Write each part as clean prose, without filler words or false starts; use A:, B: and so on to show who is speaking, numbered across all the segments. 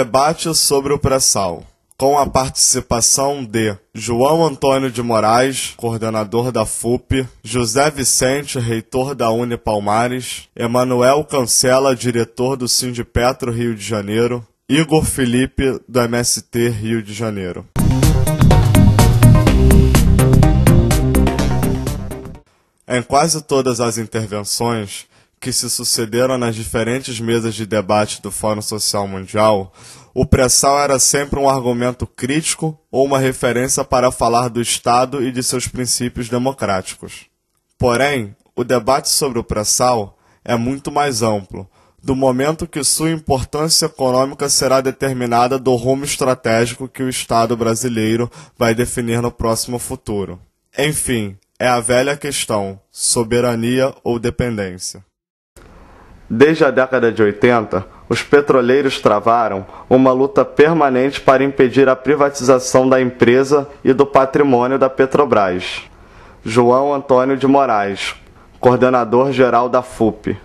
A: Debate sobre o pré-sal, com a participação de João Antônio de Moraes, coordenador da FUP, José Vicente, reitor da Unipalmares, Emanuel Cancela, diretor do Sindipetro Rio de Janeiro, Igor Felipe, do MST Rio de Janeiro. Em quase todas as intervenções que se sucederam nas diferentes mesas de debate do Fórum Social Mundial, o pré-sal era sempre um argumento crítico ou uma referência para falar do Estado e de seus princípios democráticos. Porém, o debate sobre o pré-sal é muito mais amplo, do momento que sua importância econômica será determinada do rumo estratégico que o Estado brasileiro vai definir no próximo futuro. Enfim, é a velha questão, soberania ou dependência. Desde a década de 80, os petroleiros travaram uma luta permanente para impedir a privatização da empresa e do patrimônio da Petrobras. João Antônio de Moraes, coordenador-geral da FUP.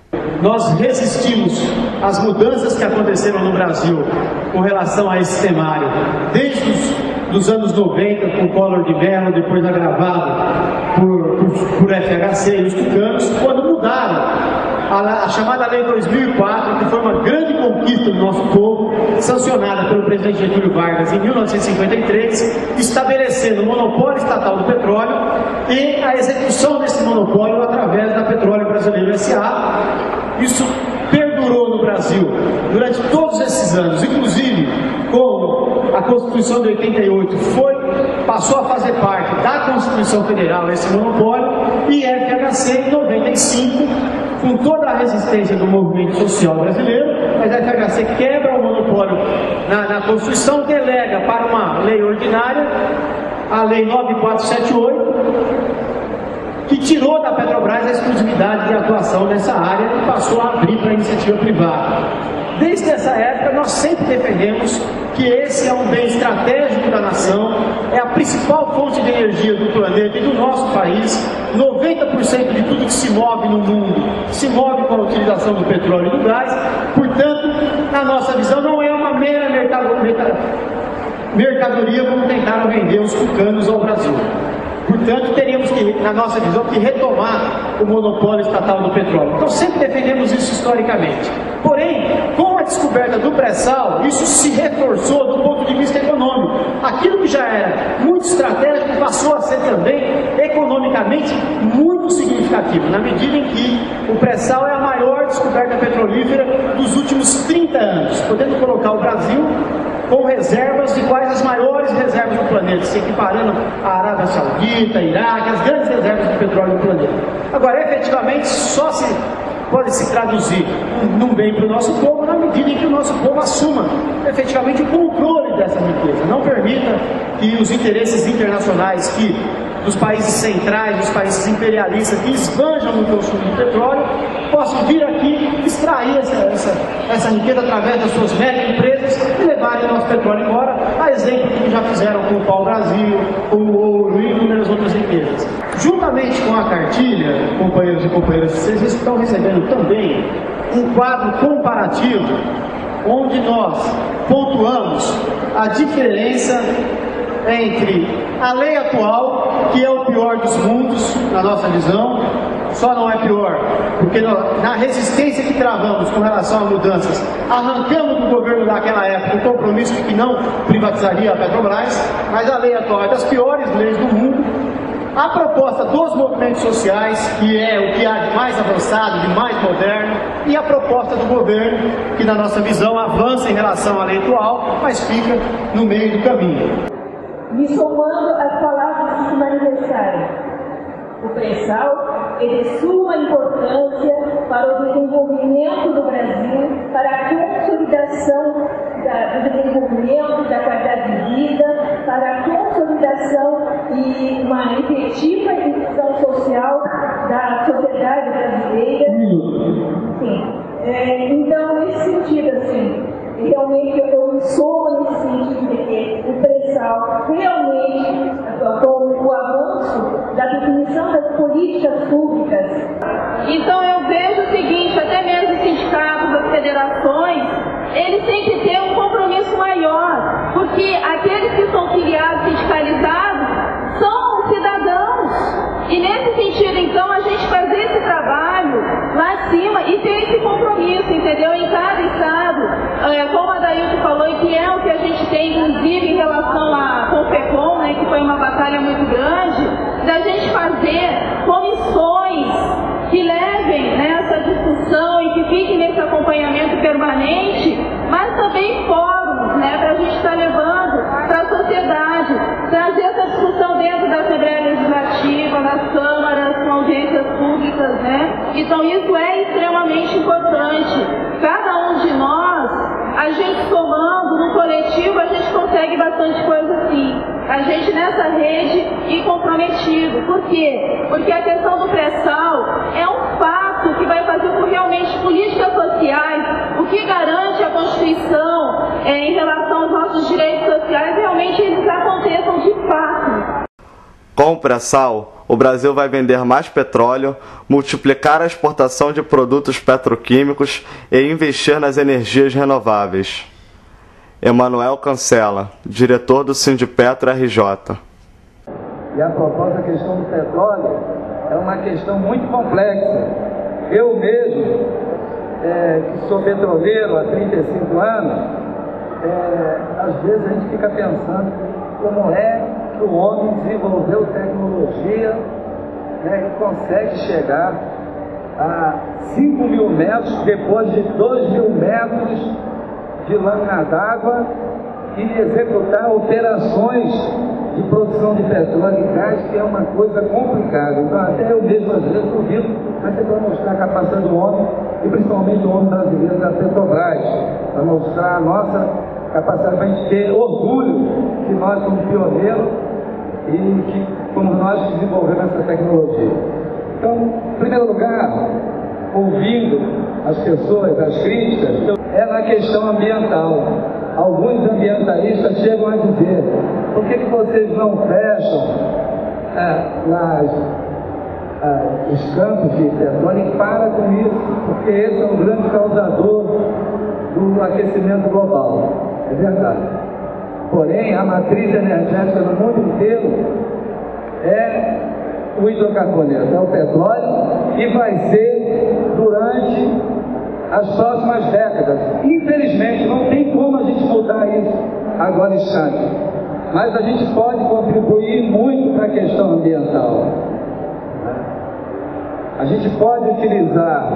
B: Nós resistimos às mudanças que aconteceram no Brasil com relação a esse cenário, desde os anos 90, com o Collor de Mello, depois agravado por FHC e os tucanos, quando mudaram a chamada Lei 2004, que foi uma grande conquista do nosso povo, sancionada pelo presidente Getúlio Vargas em 1953, estabelecendo o monopólio estatal do petróleo e a execução desse monopólio através da Petróleo Brasileiro S.A. Isso perdurou no Brasil durante todos esses anos, inclusive com a Constituição de 88 passou a fazer parte da Constituição Federal esse monopólio, e FHC em 95, com toda a resistência do movimento social brasileiro, mas a FHC quebra o monopólio na Constituição, delega para uma lei ordinária, a Lei 9478, que tirou da Petrobras a exclusividade de atuação nessa área e passou a abrir para a iniciativa privada. Desde essa época, nós sempre defendemos que esse é um bem estratégico da nação, é a principal fonte de energia do planeta e do nosso país. 90% de tudo que se move no mundo se move com a utilização do petróleo e do gás. Portanto, na nossa visão, não é uma mera mercadoria como tentaram vender os tucanos ao Brasil. Portanto, teríamos que, na nossa visão, que retomar o monopólio estatal do petróleo. Então, sempre defendemos isso historicamente. Porém, com a descoberta do pré-sal, isso se reforçou do ponto de vista econômico. Aquilo que já era muito estratégico passou a ser também economicamente muito significativo, na medida em que o pré-sal é a maior descoberta petrolífera dos últimos 30 anos, podendo colocar o Brasil com reservas de quais as maiores reservas do planeta, se equiparando a Arábia Saudita, Iraque, as grandes reservas de petróleo do planeta. Agora, efetivamente, só pode se traduzir num bem para o nosso povo na medida em que o nosso povo assuma efetivamente o controle dessa riqueza. Não permita que os interesses internacionais dos países centrais, dos países imperialistas que esbanjam no consumo de petróleo, possam vir aqui extrair essa riqueza através das suas mega empresas e levarem o nosso petróleo embora, a exemplo do que já fizeram com o pau-brasil, com o ouro e inúmeras outras riquezas. Juntamente com a cartilha, companheiros e companheiras, vocês estão recebendo também um quadro comparativo onde nós pontuamos a diferença entre a lei atual, que é o pior dos mundos, na nossa visão, só não é pior, porque na resistência que travamos com relação a mudanças, arrancamos do governo daquela época o compromisso de que não privatizaria a Petrobras, mas a lei atual é das piores leis do mundo. A proposta dos movimentos sociais, que é o que há de mais avançado, de mais moderno, e a proposta do governo, que na nossa visão avança em relação à lei atual, mas fica no meio do caminho.
C: Me somando às palavras que se manifestaram, o pré-sal é de suma importância para o desenvolvimento do Brasil, para a consolidação do desenvolvimento, da qualidade de vida, para a consolidação e uma efetiva inclusão social da sociedade brasileira. Sim. Então, nesse sentido, assim, realmente eu me somo nesse sentido de que o pré-sal realmente, com o avanço da definição das políticas públicas.
D: Então eu vejo o seguinte, até mesmo os sindicatos, as federações, eles têm que ter um compromisso
C: porque aqueles que são filiados, sindicalizados, são cidadãos. E nesse sentido, então, a gente fazer esse trabalho lá de cima e ter esse compromisso, entendeu? Em cada estado, como a Dailton falou, e que é o que a gente tem, inclusive, em relação à Confecom, né, que foi uma batalha muito grande, da gente fazer comissões que levem, né, essa discussão e que fiquem nesse acompanhamento permanente, mas também fóruns, né, para a gente estar levando para a sociedade, trazer essa discussão dentro da Assembleia Legislativa, nas câmaras, com audiências públicas, né? Então isso é extremamente importante. Cada um de nós, a gente somando no coletivo, a gente consegue bastante coisa sim. A gente nessa rede e comprometido. Por quê? Porque a questão do pré-sal é um fato que vai fazer com realmente políticas sociais, o que garante a Constituição em relação aos nossos direitos sociais, realmente eles aconteçam de fato.
A: Com o pré-sal, o Brasil vai vender mais petróleo, multiplicar a exportação de produtos petroquímicos e investir nas energias renováveis. Emanuel Cancela, diretor do Sindipetro RJ.
D: E a proposta, a questão do petróleo, é uma questão muito complexa. Eu mesmo, que sou petroleiro há 35 anos, às vezes a gente fica pensando como é que o homem desenvolveu tecnologia, né, e consegue chegar a 5.000 metros, depois de 2.000 metros de lâmina d'água, e executar operações de produção de petróleo e gás, que é uma coisa complicada. Então até eu mesmo às vezes duvido, mas é para mostrar a capacidade do homem, e principalmente do homem brasileiro da Petrobras, para mostrar a nossa capacidade, para a gente ter orgulho que nós somos pioneiros e que como nós desenvolvemos essa tecnologia. Então, em primeiro lugar, ouvindo as pessoas, as críticas, é na questão ambiental. Alguns ambientalistas chegam a dizer: por que vocês não fecham os campos de petróleo? E para com isso, porque esse é um grande causador do aquecimento global. É verdade. Porém, a matriz energética no mundo inteiro é o hidrocarboneto, é o petróleo, e vai ser durante as próximas décadas. Infelizmente, não tem como a gente mudar isso agora em instante. Mas a gente pode contribuir muito para a questão ambiental. A gente pode utilizar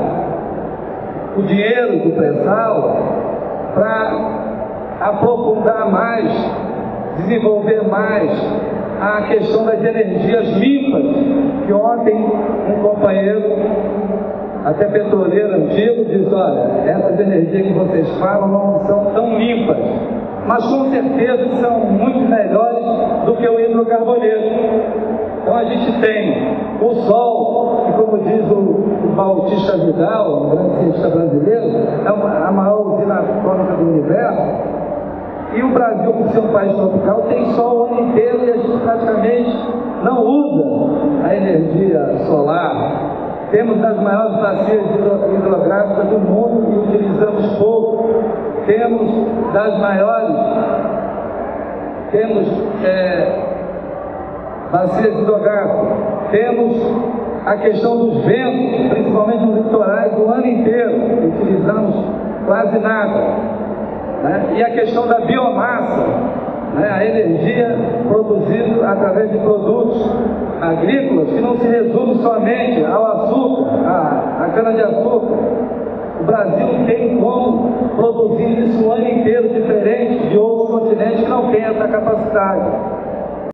D: o dinheiro do pré-sal para aprofundar mais, desenvolver mais a questão das energias limpas, que ontem um companheiro, até petroleiro antigo, diz: olha, essas energias que vocês falam não são tão limpas, mas com certeza são muito melhores do que o hidrocarboneto. Então a gente tem o sol, que como diz o Bautista Vidal, um grande cientista brasileiro, é a maior usina atômica do universo. E o Brasil, por ser um país tropical, tem sol o ano inteiro e a gente praticamente não usa a energia solar. Temos as maiores bacias hidrográficas do mundo e utilizamos pouco. Temos das maiores, bacias hidrográficas. Temos a questão dos ventos, principalmente nos litorais, o ano inteiro. Utilizamos quase nada. E a questão da biomassa, a energia produzida através de produtos agrícolas, que não se resume somente ao açúcar, à cana-de-açúcar. O Brasil tem como produzir isso o ano inteiro, diferente de outros continentes que não têm essa capacidade.